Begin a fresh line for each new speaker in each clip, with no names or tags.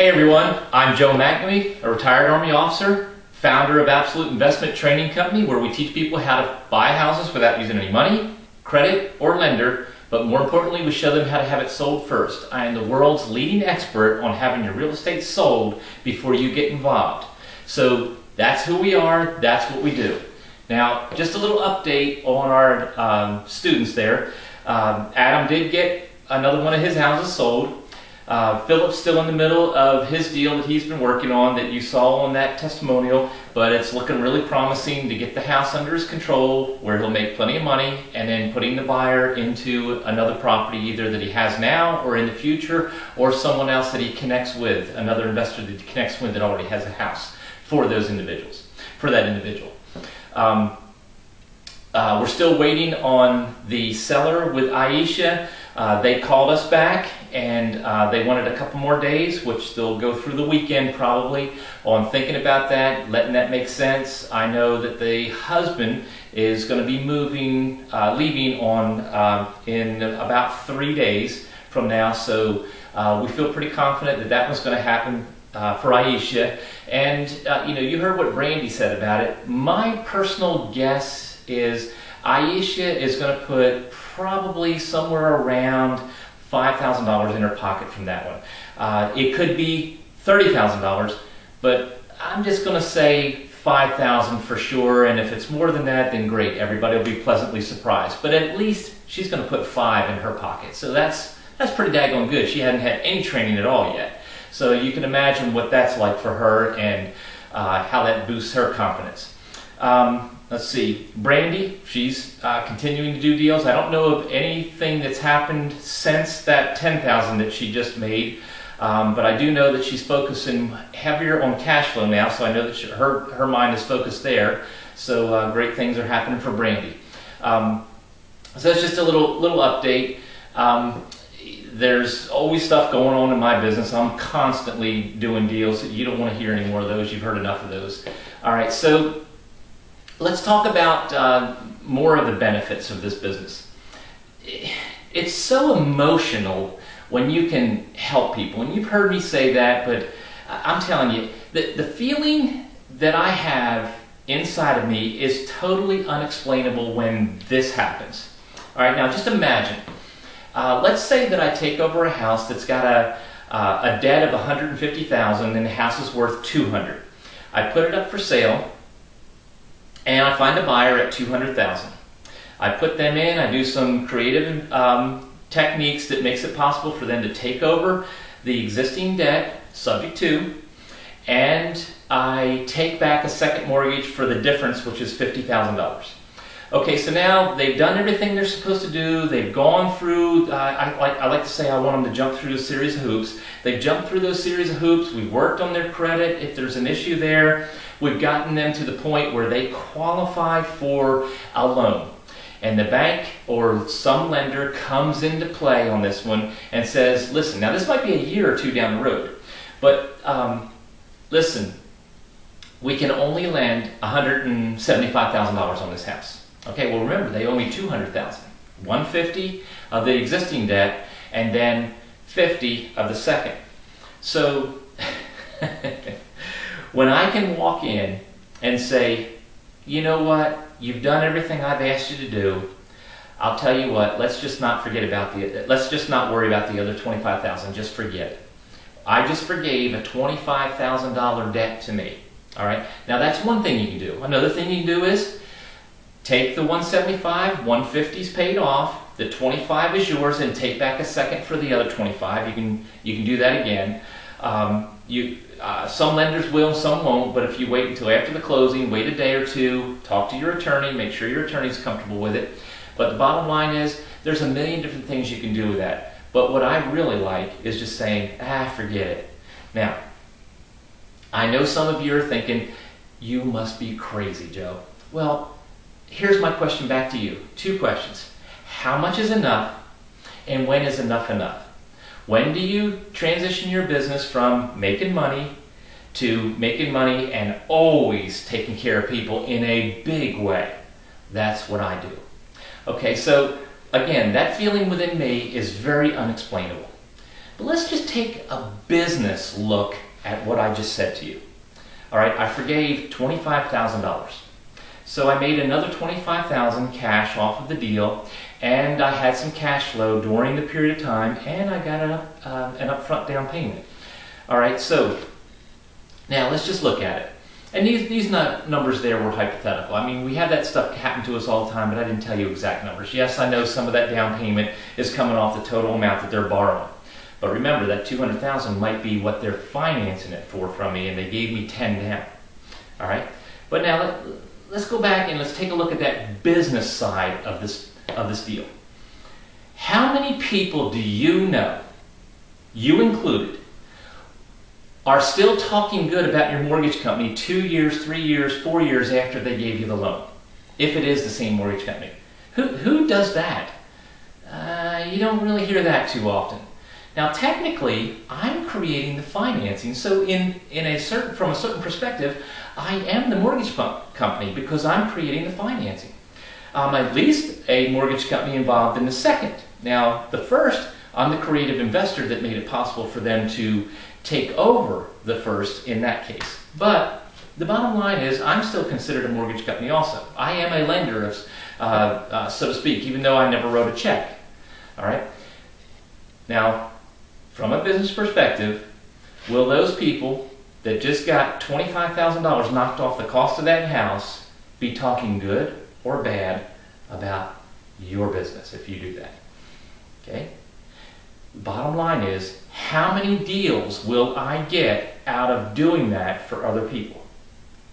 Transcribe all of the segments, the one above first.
Hey everyone, I'm Joe McNamee, a retired Army officer, founder of Absolute Investment Training Company, where we teach people how to buy houses without using any money, credit, or lender, but more importantly, we show them how to have it sold first. I am the world's leading expert on having your real estate sold before you get involved. So that's who we are, that's what we do. Now, just a little update on our students there. Adam did get another one of his houses sold. Philip's still in the middle of his deal that he's been working on that you saw on that testimonial, but it's looking really promising to get the house under his control where he'll make plenty of money, and then putting the buyer into another property either that he has now or in the future, or someone else that he connects with, another investor that he connects with that already has a house for those individuals, for that individual. We're still waiting on the seller with Aisha. They called us back and they wanted a couple more days, which they'll go through the weekend probably on thinking about that, letting that make sense. I know that the husband is going to be moving, leaving on in about 3 days from now, so we feel pretty confident that that was going to happen for Aisha. And you know, you heard what Brandy said about it. My personal guess is Aisha is going to put probably somewhere around $5,000 in her pocket from that one. It could be $30,000, but I'm just going to say $5,000 for sure, and if it's more than that, then great. Everybody will be pleasantly surprised. But at least she's going to put $5,000 in her pocket, so that's pretty daggone good. She hadn't had any training at all yet. So you can imagine what that's like for her and how that boosts her confidence. Let's see, Brandy, she's continuing to do deals. I don't know of anything that's happened since that $10,000 that she just made, but I do know that she's focusing heavier on cash flow now, so I know that her mind is focused there. So great things are happening for Brandy. So that's just a little update. There's always stuff going on in my business. I'm constantly doing deals. You don't want to hear any more of those. You've heard enough of those. All right, so let's talk about more of the benefits of this business. It's so emotional when you can help people, and you've heard me say that, but I'm telling you, the feeling that I have inside of me is totally unexplainable when this happens. All right, now just imagine. Let's say that I take over a house that's got a debt of $150,000 and the house is worth $200,000. I put it up for sale, and I find a buyer at $200,000. I put them in, I do some creative techniques that makes it possible for them to take over the existing debt, subject to, and I take back a second mortgage for the difference, which is $50,000. Okay, so now they've done everything they're supposed to do. They've gone through, I like to say I want them to jump through a series of hoops. They've jumped through those series of hoops. We've worked on their credit. If there's an issue there, we've gotten them to the point where they qualify for a loan. And the bank or some lender comes into play on this one and says, listen, now this might be a year or two down the road, but listen, we can only lend $175,000 on this house. Okay, well remember, they owe me $200,000. $150,000 of the existing debt, and then $50,000 of the second. So when I can walk in and say, you know what, you've done everything I've asked you to do, I'll tell you what, let's just not worry about the other $25,000, just forget it. I just forgave a $25,000 debt to me. All right, now that's one thing you can do. Another thing you can do is take the $175,000, $150,000's paid off, the $25,000 is yours, and take back a second for the other $25,000. You can do that again. Some lenders will, some won't, but if you wait until after the closing, wait a day or two, talk to your attorney, make sure your attorney's comfortable with it. But the bottom line is, there's a million different things you can do with that. But what I really like is just saying, forget it. Now, I know some of you are thinking, you must be crazy, Joe. Well, here's my question back to you. Two questions. How much is enough, and when is enough enough? When do you transition your business from making money to making money and always taking care of people in a big way? That's what I do. Okay, so again, that feeling within me is very unexplainable. But let's just take a business look at what I just said to you. All right, I forgave $25,000. So I made another $25,000 cash off of the deal, and I had some cash flow during the period of time, and I got an upfront down payment. All right, so now let's just look at it. And these numbers there were hypothetical. I mean, we have that stuff happen to us all the time, but I didn't tell you exact numbers. Yes, I know some of that down payment is coming off the total amount that they're borrowing. But remember, that $200,000 might be what they're financing it for from me, and they gave me 10 down. All right? But now let's go back and let's take a look at that business side of this deal. How many people do you know, you included, are still talking good about your mortgage company 2 years, 3 years, 4 years after they gave you the loan? If it is the same mortgage company. Who does that? You don't really hear that too often. Now technically, I'm creating the financing, so from a certain perspective, I am the mortgage company because I'm creating the financing. At least a mortgage company involved in the second. Now the first, I'm the creative investor that made it possible for them to take over the first in that case. But the bottom line is I'm still considered a mortgage company also. I am a lender, so to speak, even though I never wrote a check. All right? Now, from a business perspective, will those people that just got $25,000 knocked off the cost of that house be talking good or bad about your business if you do that? Okay? Bottom line is, how many deals will I get out of doing that for other people?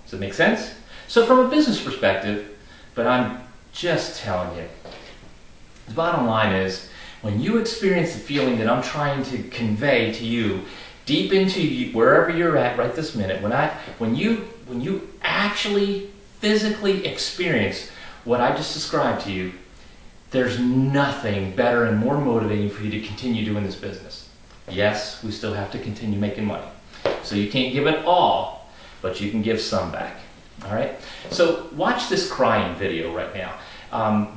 Does it make sense? So from a business perspective, but I'm just telling you, the bottom line is, when you experience the feeling that I'm trying to convey to you, deep into you, wherever you're at right this minute, when you actually physically experience what I just described to you, there's nothing better and more motivating for you to continue doing this business. Yes, we still have to continue making money. So you can't give it all, but you can give some back. All right? So watch this crying video right now.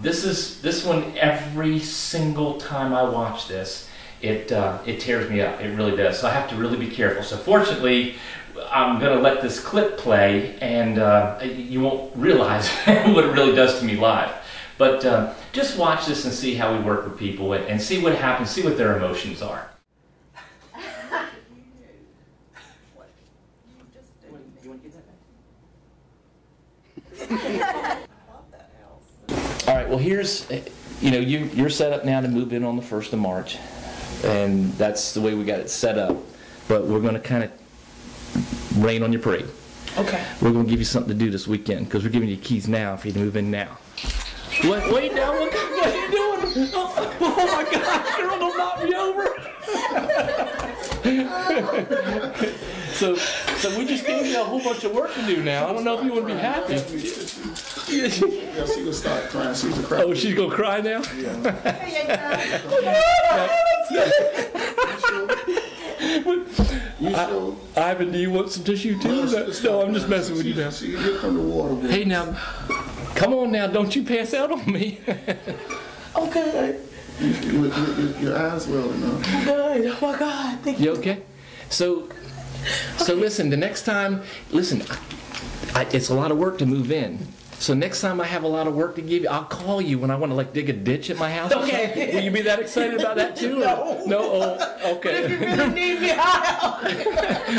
This one, every single time I watch this, it tears me up. It really does. So I have to really be careful. So fortunately, I'm going to let this clip play, and you won't realize what it really does to me live. But just watch this and see how we work with people and see what happens, see what their emotions are. All right, well here's, you're set up now to move in on the 1st of March, and that's the way we got it set up. But we're going to kind of rain on your parade. Okay. We're going to give you something to do this weekend because we're giving you keys now for you to move in now. Wait now, what are you doing? Oh my gosh, girl, don't knock me over. So we just gave you a whole bunch of work to do now. I don't know if you would be happy.
Yeah, she will start crying. She's a cry.
Oh, she's going to cry now?
Yeah.
Ivan, do you want some tissue too? No, I'm just messing with you now.
She get from the water. Boy.
Hey now, come on now, don't you pass out on me.
Okay. Your eyes welling up.
Good. Oh my God. Thank you.
You okay? So listen, the next time, it's a lot of work to move in. So next time I have a lot of work to give you, I'll call you when I want to dig a ditch at my house.
Okay.
Will you be that excited about that too?
No.
No? Oh, okay.
But if you really need me, I'll help.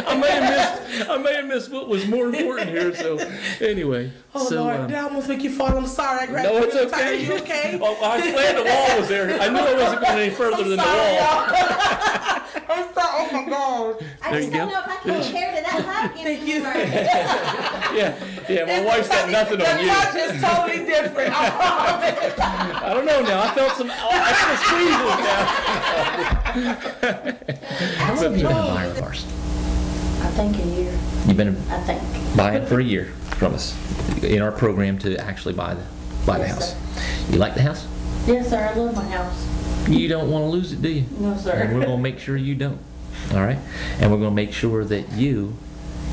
I may have missed what was more important here. So anyway.
Oh Lord, did I almost make you fall? I'm sorry. I grabbed
No, it's
you.
okay.
Are you okay?
Oh, I was glad the wall was there. I knew I wasn't going any further than the wall.
I'm sorry. Oh my God.
I just don't know if I can compare to that hot.
Thank you.
Yeah. My wife's got nothing on you.
The touch is totally different. I promise.
I don't know now. I felt some extra squeezes now. How long have you been a buyer of ours?
I think a year.
You've been
I think.
buying for a year from us in our program to actually buy the
Yes,
house.
sir.
You like the house?
Yes, sir. I love my house.
You don't want to lose it, do you?
No, sir.
And we're going to make sure you don't. All right? And we're going to make sure that you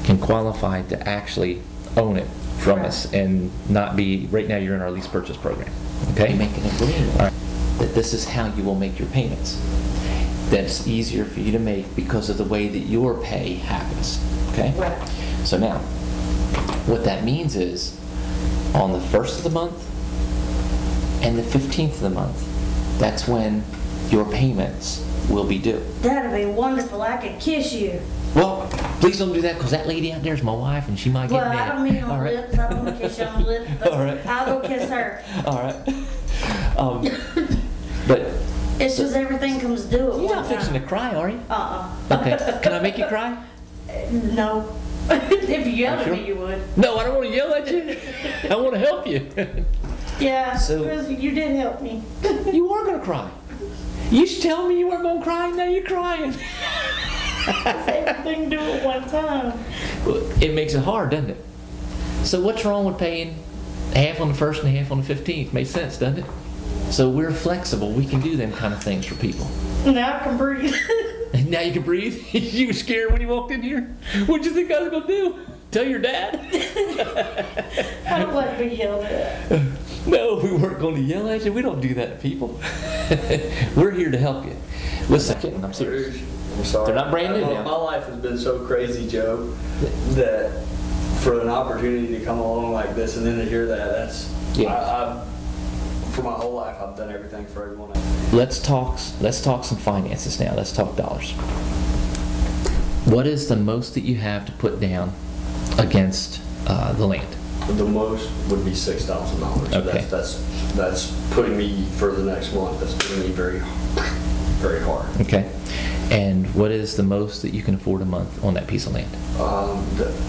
can qualify to actually own it from us and not be, right now you're in our lease purchase program. Okay? You make an agreement that this is how you will make your payments. that's easier for you to make because of the way that your pay happens. Okay?
Right.
So now, what that means is on the 1st of the month and the 15th of the month, that's when your payments will be due.
That'd be wonderful. I could kiss you.
Well, please don't do that because that lady out there is my wife and she might get
Well,
mad.
I don't mean on
All
the
right.
lips. I don't want to kiss you on the lips, but
All right.
I'll go kiss her.
All right. But
It's just everything comes due at
you're
one
not fixing to
time.
cry, are you?
Uh-uh.
Okay. Can I make you cry?
No. If you yelled at
sure?
me, you would.
No, I don't want to yell at you. I want to help you.
Yeah,
So-
because you did help me.
You are going to cry. You used to tell me you weren't going to cry, now you're crying.
Everything due at one time.
Well, it makes it hard, doesn't it? So what's wrong with paying half on the 1st and half on the 15th? Makes sense, doesn't it? So we're flexible. We can do them kind of things for people.
Now I can breathe.
And now you can breathe. You were scared when you walked in here? What'd you think I was going to do? Tell your dad?
I don't like being yelled at.
No, we weren't going to yell at you. We don't do that to people. We're here to help you. Listen, I'm serious.
I'm sorry.
They're not brand new now.
My life has been so crazy, Joe, that for an opportunity to come along like this and then to hear that, that's,
Yeah.
for my whole life, I've done everything for everyone else.
Let's talk some finances now. Let's talk dollars. What is the most that you have to put down against the land?
The most would be $6,000.
Okay.
That's putting me for the next month. That's putting me very, very hard.
Okay. And what is the most that you can afford a month on that piece of land?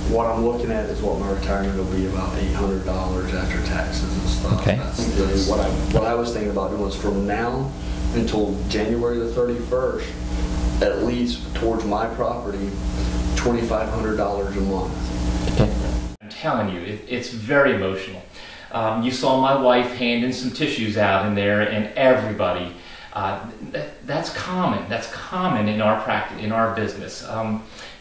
What I'm looking at is what my retirement will be, about $800 after taxes and stuff.
Okay.
That's what I was thinking about doing was from now until January the 31st, at least towards my property, $2,500 a month.
Okay. I'm telling you, it's very emotional. You saw my wife handing some tissues out in there, and everybody. That's common. That's common in our practice, in our business.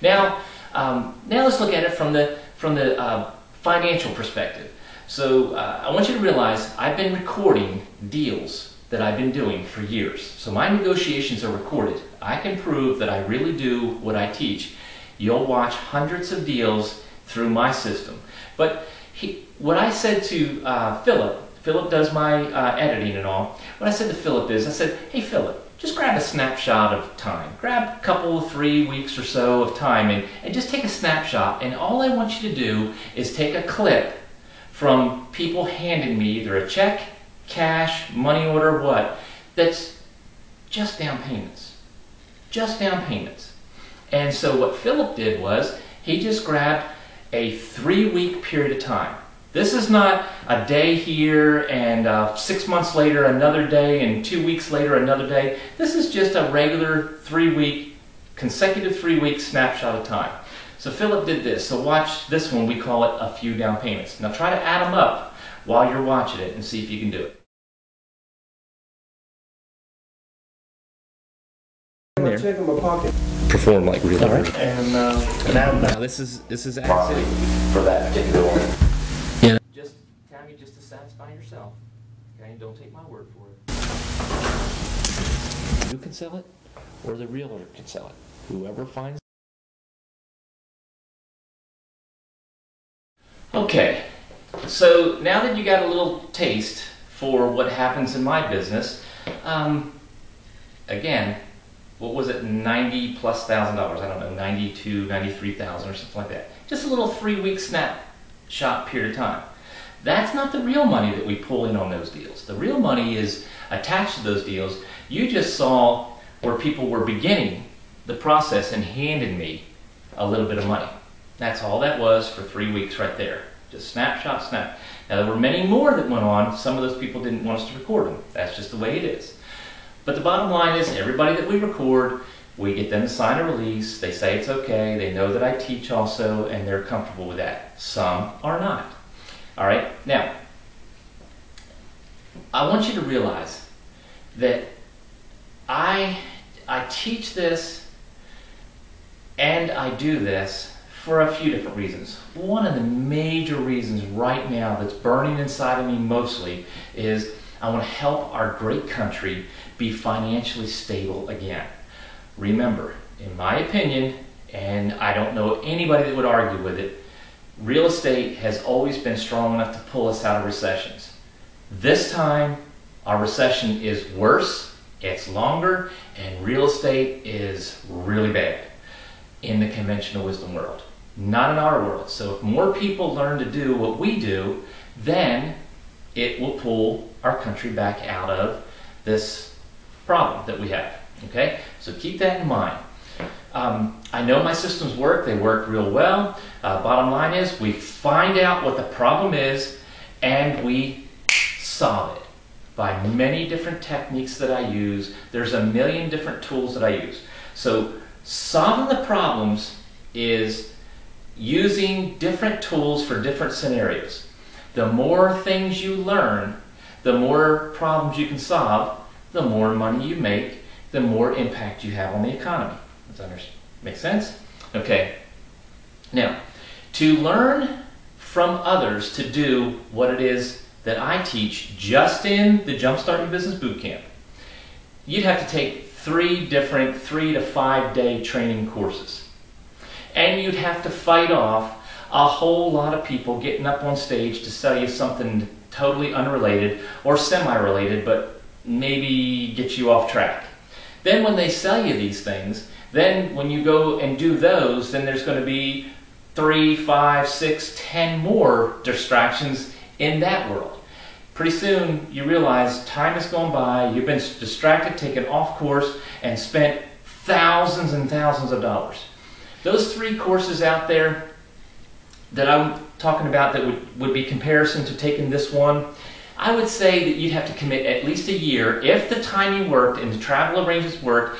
Now let's look at it from the financial perspective. So I want you to realize I've been recording deals that I've been doing for years. So my negotiations are recorded. I can prove that I really do what I teach. You'll watch hundreds of deals through my system. But what I said to Philip does my editing and all. What I said to Philip is, I said, hey Philip, just grab a snapshot of time. Grab a couple of 3 weeks or so of time and just take a snapshot. And all I want you to do is take a clip from people handing me either a check, cash, money order, what, that's just down payments. Just down payments. And so what Philip did was, he just grabbed a 3-week period of time. This is not a day here and 6 months later another day and 2 weeks later another day. This is just a regular 3-week, consecutive 3-week snapshot of time. So Philip did this. So watch this one. We call it a few down payments. Now try to add them up while you're watching it and see if you can do it.
I'm checking my pocket.
Perform like really hard.
And
Now this is actually for that particular one. Yeah. Just tell me just to satisfy yourself. Okay, don't take my word for it. You can sell it, or the realtor can sell it. Whoever finds. Okay, so now that you got a little taste for what happens in my business, again, what was it, $90,000+? I don't know, 92, 93,000 or something like that. Just a little 3-week snapshot period of time. That's not the real money that we pull in on those deals. The real money is attached to those deals. You just saw where people were beginning the process and handed me a little bit of money. That's all that was for 3 weeks right there. Just snapshot, snap. Now there were many more that went on. Some of those people didn't want us to record them. That's just the way it is. But the bottom line is everybody that we record, we get them to sign a release. They say it's okay. They know that I teach also, and they're comfortable with that. Some are not. All right? Now, I want you to realize that I teach this and I do this for a few different reasons. One of the major reasons right now that's burning inside of me mostly is I want to help our great country be financially stable again. Remember, in my opinion, and I don't know anybody that would argue with it, real estate has always been strong enough to pull us out of recessions. This time, our recession is worse, it's longer, and real estate is really bad in the conventional wisdom world. Not in our world. So if more people learn to do what we do, then it will pull our country back out of this problem that we have. Okay? So keep that in mind. I know my systems work. They work real well. Bottom line is we find out what the problem is and we solve it by many different techniques that I use. There's a million different tools that I use. So solving the problems is using different tools for different scenarios. The more things you learn, the more problems you can solve, the more money you make, the more impact you have on the economy. Does that make sense? Okay. Now, to learn from others to do what it is that I teach just in the Jumpstart Your Business Bootcamp, you'd have to take 3 different 3 to 5 day training courses. And you'd have to fight off a whole lot of people getting up on stage to sell you something totally unrelated or semi-related, but maybe get you off track. Then when they sell you these things, then when you go and do those, then there's going to be 3, 5, 6, 10 more distractions in that world. Pretty soon you realize time has gone by, you've been distracted, taken off course, and spent thousands and thousands of dollars. Those 3 courses out there that I'm talking about that would be comparison to taking this one, I would say that you'd have to commit at least a year. If the timing worked and the travel arrangements worked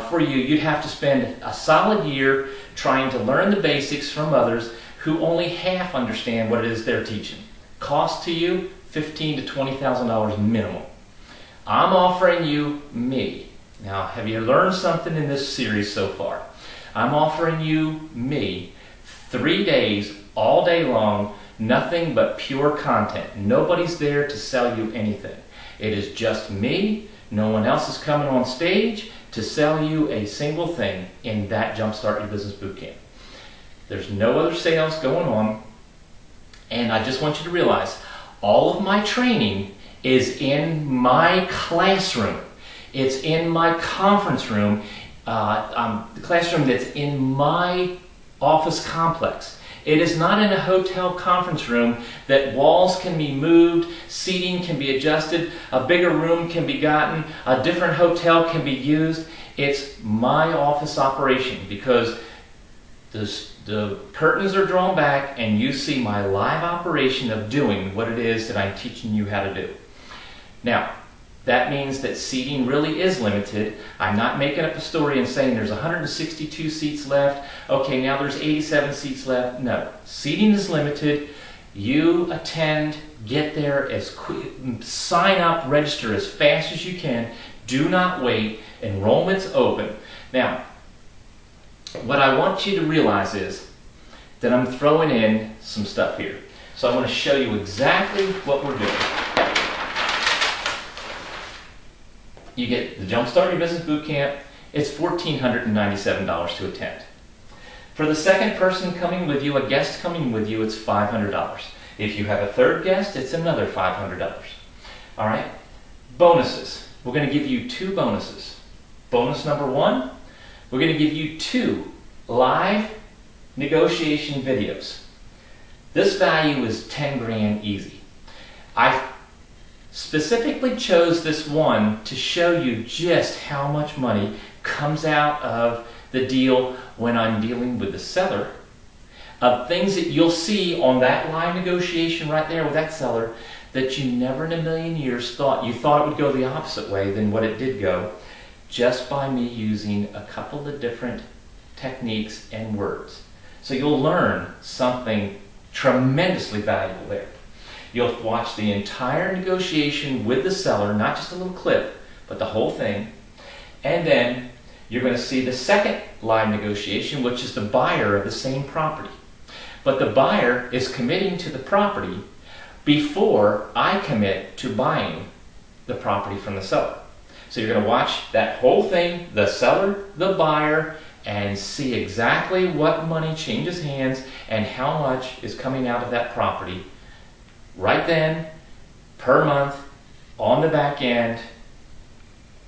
for you, you'd have to spend a solid year trying to learn the basics from others who only half understand what it is they're teaching. Cost to you, $15,000 to $20,000 minimum. I'm offering you me. Now, have you learned something in this series so far? I'm offering you me, 3 days, all day long, nothing but pure content. Nobody's there to sell you anything. It is just me. No one else is coming on stage to sell you a single thing in that Jumpstart Your Business Bootcamp. There's no other sales going on. And I just want you to realize, all of my training is in my classroom. It's in my conference room, the classroom that's in my office complex. It is not in a hotel conference room that walls can be moved, seating can be adjusted, a bigger room can be gotten, a different hotel can be used. It's my office operation because the curtains are drawn back and you see my live operation of doing what it is that I'm teaching you how to do. Now, that means that seating really is limited. I'm not making up a story and saying there's 162 seats left. Okay, now there's 87 seats left. No, seating is limited. You attend, get there as quick, sign up, register as fast as you can. Do not wait. Enrollment's open. Now, what I want you to realize is that I'm throwing in some stuff here. So I want to show you exactly what we're doing. You get the Jumpstart Your Business Bootcamp. It's $1,497 to attend. For the second person coming with you, a guest coming with you, it's $500. If you have a third guest, it's another $500. All right? Bonuses. We're going to give you 2 bonuses. Bonus number 1, we're going to give you 2 live negotiation videos. This value is 10 grand easy. I specifically chose this one to show you just how much money comes out of the deal when I'm dealing with the seller, of things that you'll see on that live negotiation right there with that seller that you never in a million years thought it would go the opposite way than what it did go, just by me using a couple of different techniques and words. So you'll learn something tremendously valuable there. You'll watch the entire negotiation with the seller, not just a little clip, but the whole thing. And then you're going to see the second live negotiation, which is the buyer of the same property. But the buyer is committing to the property before I commit to buying the property from the seller. So you're going to watch that whole thing, the seller, the buyer, and see exactly what money changes hands and how much is coming out of that property right then, per month, on the back end,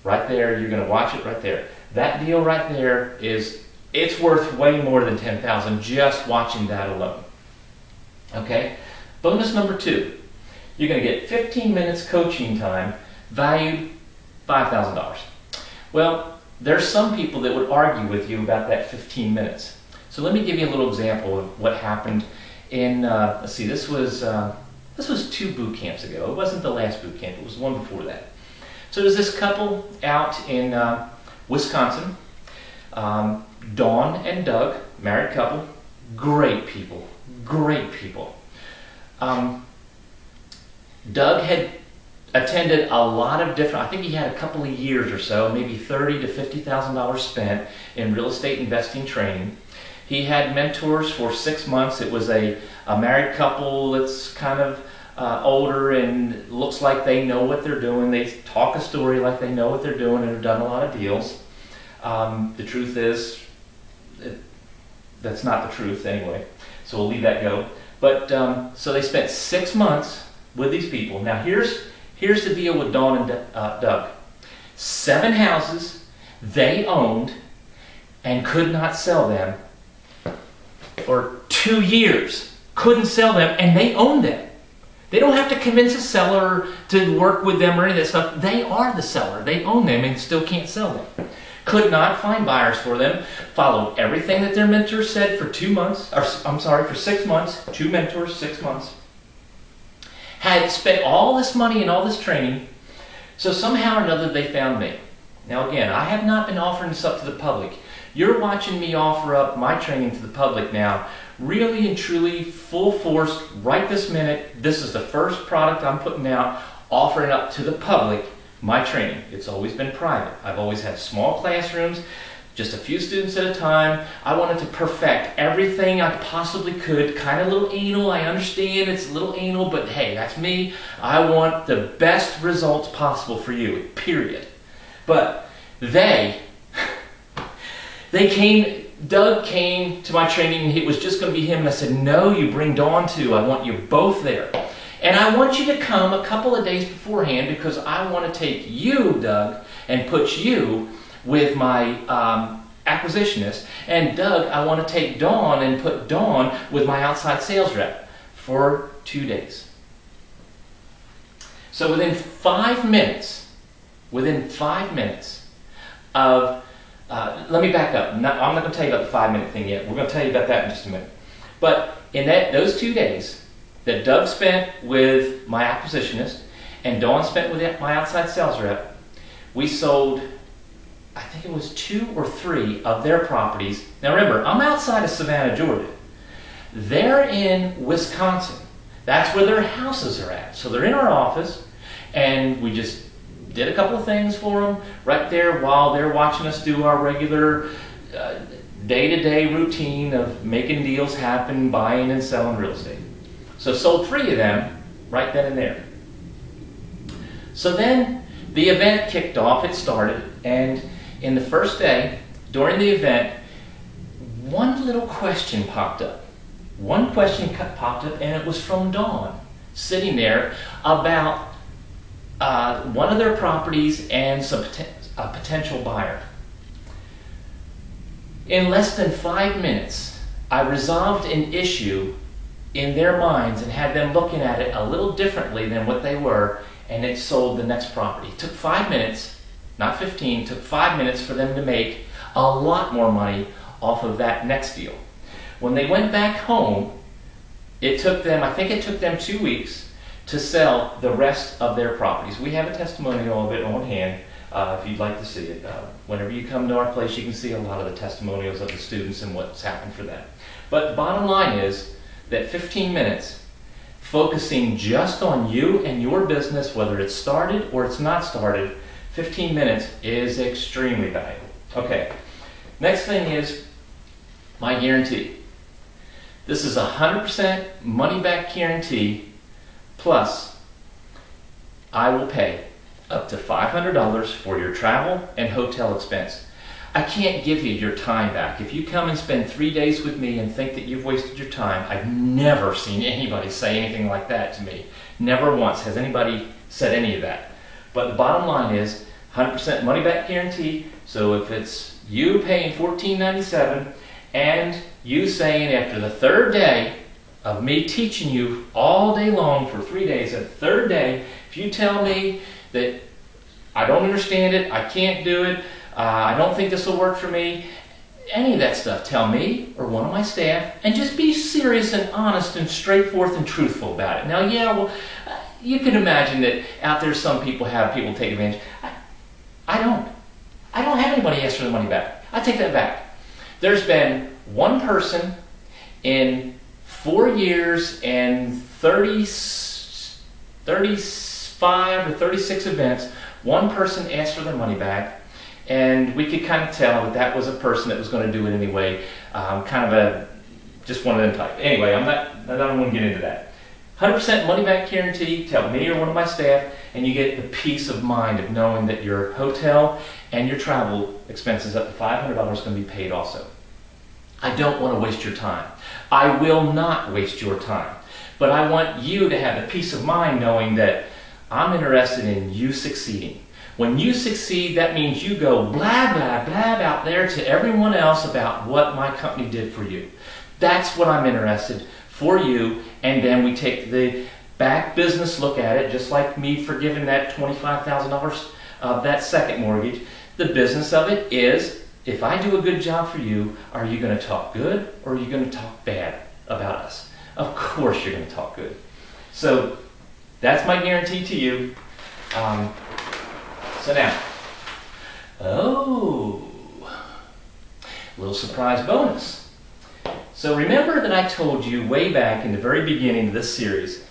right there. You're going to watch it right there. That deal right there it's worth way more than $10,000 just watching that alone. Okay? Bonus number 2. You're going to get 15 minutes coaching time valued $5,000. Well, there's some people that would argue with you about that 15 minutes. So let me give you a little example of what happened in, let's see, this was 2 boot camps ago. It wasn't the last boot camp, it was the one before that. So there's this couple out in Wisconsin, Dawn and Doug, married couple, great people, great people. Doug had attended a lot of different, I think he had a couple of years or so, maybe $30,000 to $50,000 spent in real estate investing training. He had mentors for 6 months. It was a married couple that's kind of older and looks like they know what they're doing. They talk a story like they know what they're doing and have done a lot of deals. The truth is, that's not the truth anyway, so we'll leave that go. But so they spent 6 months with these people. Now here's the deal with Dawn and Doug. 7 houses they owned and could not sell them for 2 years. Couldn't sell them, and they owned them. They don't have to convince a seller to work with them or any of that stuff. They are the seller. They own them and still can't sell them. Could not find buyers for them. Followed everything that their mentors said for 2 months, or I'm sorry, for 6 months. 2 mentors, 6 months. Had spent all this money and all this training. So somehow or another they found me. Now again, I have not been offering this up to the public. You're watching me offer up my training to the public now, really and truly, full force, right this minute. This is the first product I'm putting out, offering up to the public my training. It's always been private. I've always had small classrooms, just a few students at a time. I wanted to perfect everything I possibly could. Kind of a little anal, I understand it's a little anal, but hey, that's me. I want the best results possible for you, period. But they came, Doug came to my training, and it was just going to be him, and I said, no, you bring Dawn too. I want you both there. And I want you to come a couple of days beforehand because I want to take you, Doug, and put you with my acquisitionist. And Doug, I want to take Dawn and put Dawn with my outside sales rep for 2 days. So within 5 minutes of, let me back up. I'm not going to tell you about the 5-minute thing yet. We're going to tell you about that in just a minute. But in those 2 days that Doug spent with my acquisitionist and Dawn spent with my outside sales rep, we sold, I think it was 2 or 3 of their properties. Now remember, I'm outside of Savannah, Georgia. They're in Wisconsin. That's where their houses are at. So they're in our office, and we just did a couple of things for them right there while they're watching us do our regular day-to-day routine of making deals happen, buying and selling real estate. So sold 3 of them right then and there. So then the event kicked off, it started, and in the first day, during the event, one little question popped up. One question popped up, and it was from Dawn, sitting there about one of their properties and a potential buyer. In less than 5 minutes, I resolved an issue in their minds and had them looking at it a little differently than what they were, and it sold the next property. It took 5 minutes, not 15, it took 5 minutes for them to make a lot more money off of that next deal. When they went back home, it took them, I think it took them 2 weeks to sell the rest of their properties. We have a testimonial of it on hand if you'd like to see it. Whenever you come to our place, you can see a lot of the testimonials of the students and what's happened for them. But the bottom line is that 15 minutes focusing just on you and your business, whether it's started or it's not started, 15 minutes is extremely valuable. Okay, next thing is my guarantee. This is a 100% money-back guarantee, plus I will pay up to $500 for your travel and hotel expense. I can't give you your time back. If you come and spend 3 days with me and think that you've wasted your time, I've never seen anybody say anything like that to me. Never once has anybody said any of that. But the bottom line is 100% money back guarantee. So if it's you paying $14.97 and you saying after the third day of me teaching you all day long for 3 days, at the third day, if you tell me that I don't understand it, I can't do it, I don't think this will work for me, any of that stuff, tell me or one of my staff, and just be serious and honest and straightforward and truthful about it. Now, yeah, well, you can imagine that out there some people have people take advantage. I don't have anybody ask for the money back. I take that back. There's been one person in 4 years and 35 or 36 events, one person asked for their money back, and we could kind of tell that that was a person that was going to do it anyway, kind of just one of them type. Anyway, I don't want to get into that. 100% money back guarantee, tell me or one of my staff, and you get the peace of mind of knowing that your hotel and your travel expenses up to $500 are going to be paid also. I don't want to waste your time. I will not waste your time. But I want you to have the peace of mind knowing that I'm interested in you succeeding. When you succeed, that means you go blah, blah, blah out there to everyone else about what my company did for you. That's what I'm interested for you, and then we take the back business look at it, just like me forgiving that $25,000 of that second mortgage. The business of it is, if I do a good job for you, are you going to talk good or are you going to talk bad about us? Of course you're going to talk good. So that's my guarantee to you. So now, a little surprise bonus. So remember that I told you way back in the very beginning of this series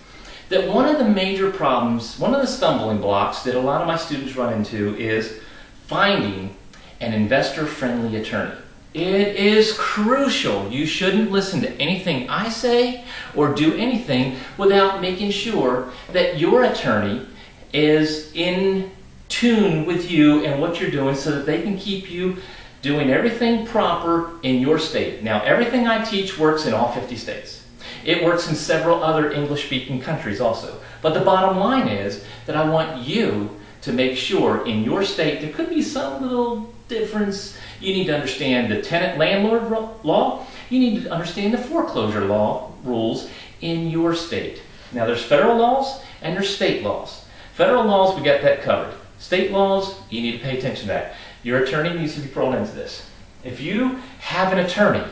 that one of the major problems, one of the stumbling blocks that a lot of my students run into is finding an investor-friendly attorney. It is crucial. You shouldn't listen to anything I say or do anything without making sure that your attorney is in tune with you and what you're doing so that they can keep you doing everything proper in your state. Now, everything I teach works in all 50 states. It works in several other English-speaking countries also. But the bottom line is that I want you to make sure in your state, there could be some little difference. You need to understand the tenant-landlord law. You need to understand the foreclosure law rules in your state. Now, there's federal laws and there's state laws. Federal laws, we got that covered. State laws, you need to pay attention to that. Your attorney needs to be thrown into this. If you have an attorney,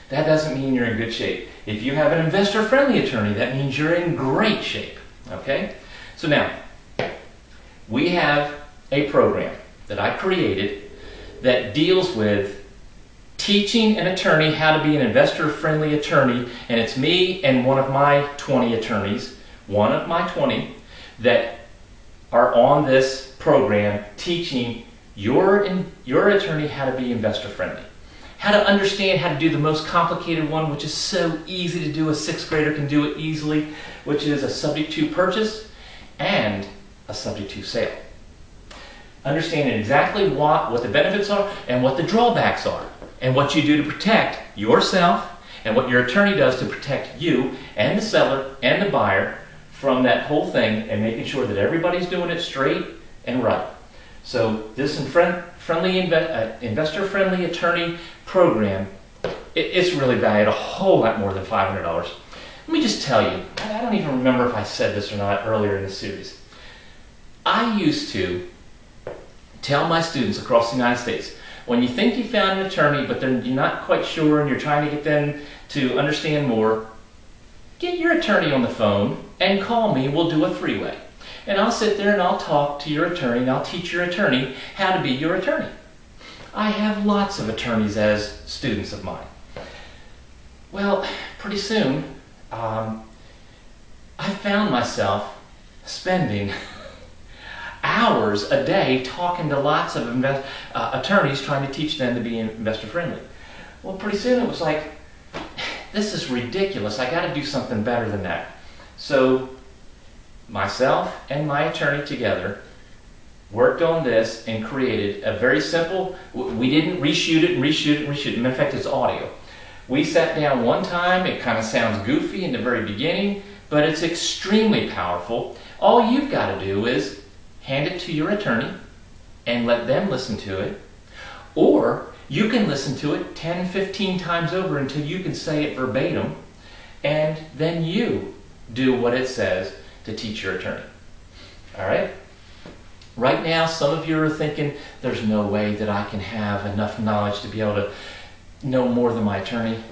that doesn't mean you're in good shape. If you have an investor-friendly attorney, that means you're in great shape. Okay? So now, we have a program that I created that deals with teaching an attorney how to be an investor-friendly attorney, and it's me and one of my 20 attorneys, one of my 20, that are on this program teaching your attorney how to be investor-friendly. How to understand how to do the most complicated one, which is so easy to do, a 6th grader can do it easily, which is a subject to purchase and a subject to sale. Understanding exactly what the benefits are and what the drawbacks are, and what you do to protect yourself and what your attorney does to protect you and the seller and the buyer from that whole thing, and making sure that everybody's doing it straight and right. So this investor-friendly attorney program, it's really valued a whole lot more than $500. Let me just tell you, I don't even remember if I said this or not earlier in the series. I used to tell my students across the United States, when you think you found an attorney but then you're not quite sure and you're trying to get them to understand more, get your attorney on the phone and call me. We'll do a 3-way. And I'll sit there and I'll talk to your attorney and I'll teach your attorney how to be your attorney. I have lots of attorneys as students of mine. Well, pretty soon, I found myself spending hours a day talking to lots of attorneys trying to teach them to be investor friendly. Well, pretty soon it was like, this is ridiculous. I got to do something better than that. So myself and my attorney together worked on this and created a very simple, we didn't reshoot it and reshoot it and reshoot it. In fact, it's audio. We sat down one time, it kind of sounds goofy in the very beginning, but it's extremely powerful. All you've got to do is hand it to your attorney and let them listen to it. Or you can listen to it 10, 15 times over until you can say it verbatim, and then you do what it says to teach your attorney. All right? Right now, some of you are thinking, there's no way that I can have enough knowledge to be able to know more than my attorney.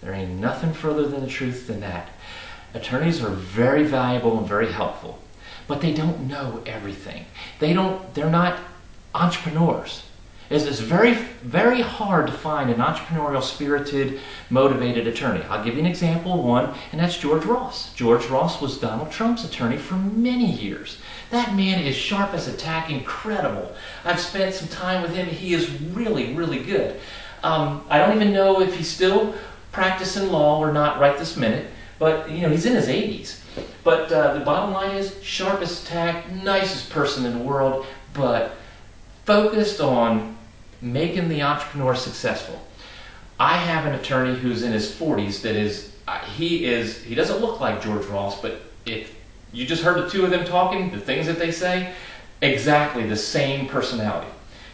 There ain't nothing further than the truth than that. Attorneys are very valuable and very helpful, but they don't know everything. They're not entrepreneurs. It's very, very hard to find an entrepreneurial, spirited, motivated attorney. I'll give you an example of one, and that's George Ross. George Ross was Donald Trump's attorney for many years. That man is sharp as a tack, incredible. I've spent some time with him. He is really, really good. I don't even know if he's still practicing law or not right this minute, but he's in his 80s. But the bottom line is, sharp as a tack, nicest person in the world, but focused on making the entrepreneur successful. I have an attorney who's in his 40s that he doesn't look like George Ross, but if you just heard the two of them talking, the things that they say, exactly the same personality.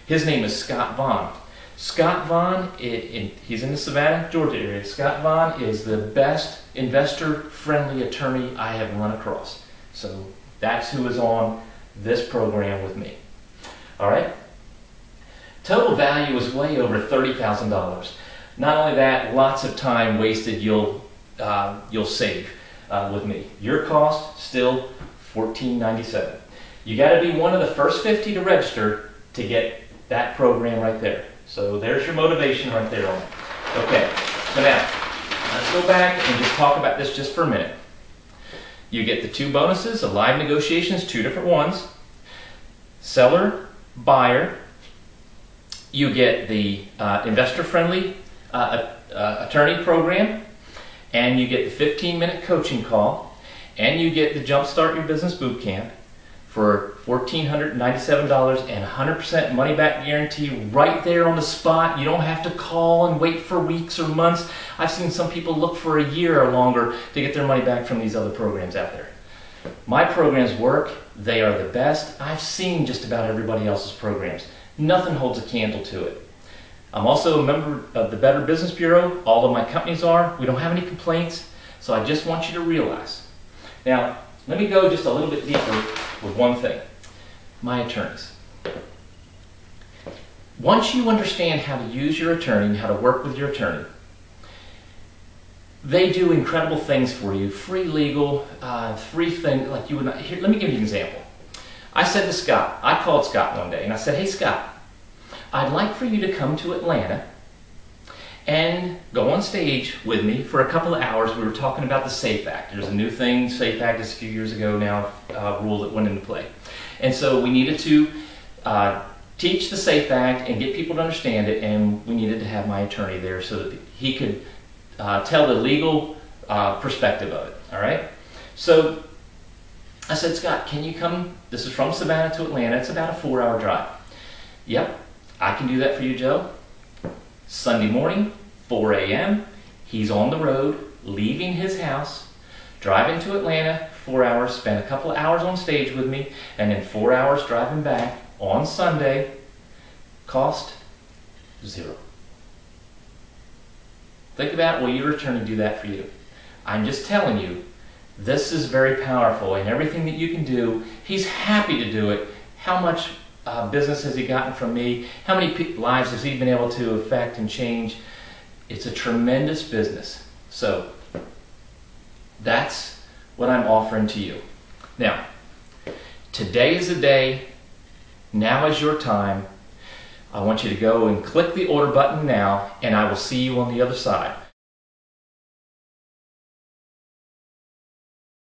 His name is Scott Vaughn. Scott Vaughn, he's in the Savannah, Georgia area. Scott Vaughn is the best investor-friendly attorney I have run across. So that's who is on this program with me. All right? Total value is way over $30,000. Not only that, lots of time wasted you'll save with me. Your cost, still $14.97. You got to be one of the first 50 to register to get that program right there. So there's your motivation right there on it. Okay, so now, let's go back and just talk about this just for a minute. You get the two bonuses, a live negotiations, two different ones. Seller, buyer. You get the investor-friendly attorney program, and you get the 15-minute coaching call, and you get the Jumpstart Your Business Bootcamp for $1,497 and 100% money-back guarantee right there on the spot. You don't have to call and wait for weeks or months. I've seen some people look for a year or longer to get their money back from these other programs out there. My programs work. They are the best. I've seen just about everybody else's programs. Nothing holds a candle to it. I'm also a member of the Better Business Bureau. All of my companies are. We don't have any complaints. So I just want you to realize. Now, let me go just a little bit deeper with one thing. My attorneys. Once you understand how to use your attorney and how to work with your attorney, they do incredible things for you. Free legal, free things like you would not. Here, let me give you an example. I said to Scott, I called Scott one day and I said, hey Scott, I'd like for you to come to Atlanta and go on stage with me for a couple of hours. We were talking about the SAFE Act. There's a new thing, SAFE Act is a few years ago now, rule that went into play. And so we needed to teach the SAFE Act and get people to understand it, and we needed to have my attorney there so that he could tell the legal perspective of it, all right? So I said, Scott, can you come? This is from Savannah to Atlanta. It's about a 4-hour drive. Yep, I can do that for you, Joe. Sunday morning, 4 a.m., he's on the road, leaving his house, driving to Atlanta, 4 hours, spend a couple of hours on stage with me, and then 4 hours driving back on Sunday. Cost, $0. Think about, will your attorney do that for you? I'm just telling you, this is very powerful, and everything that you can do, he's happy to do it. How much business has he gotten from me? How many lives has he been able to affect and change? It's a tremendous business. So that's what I'm offering to you. Now, today is the day. Now is your time. I want you to go and click the order button now, and I will see you on the other side.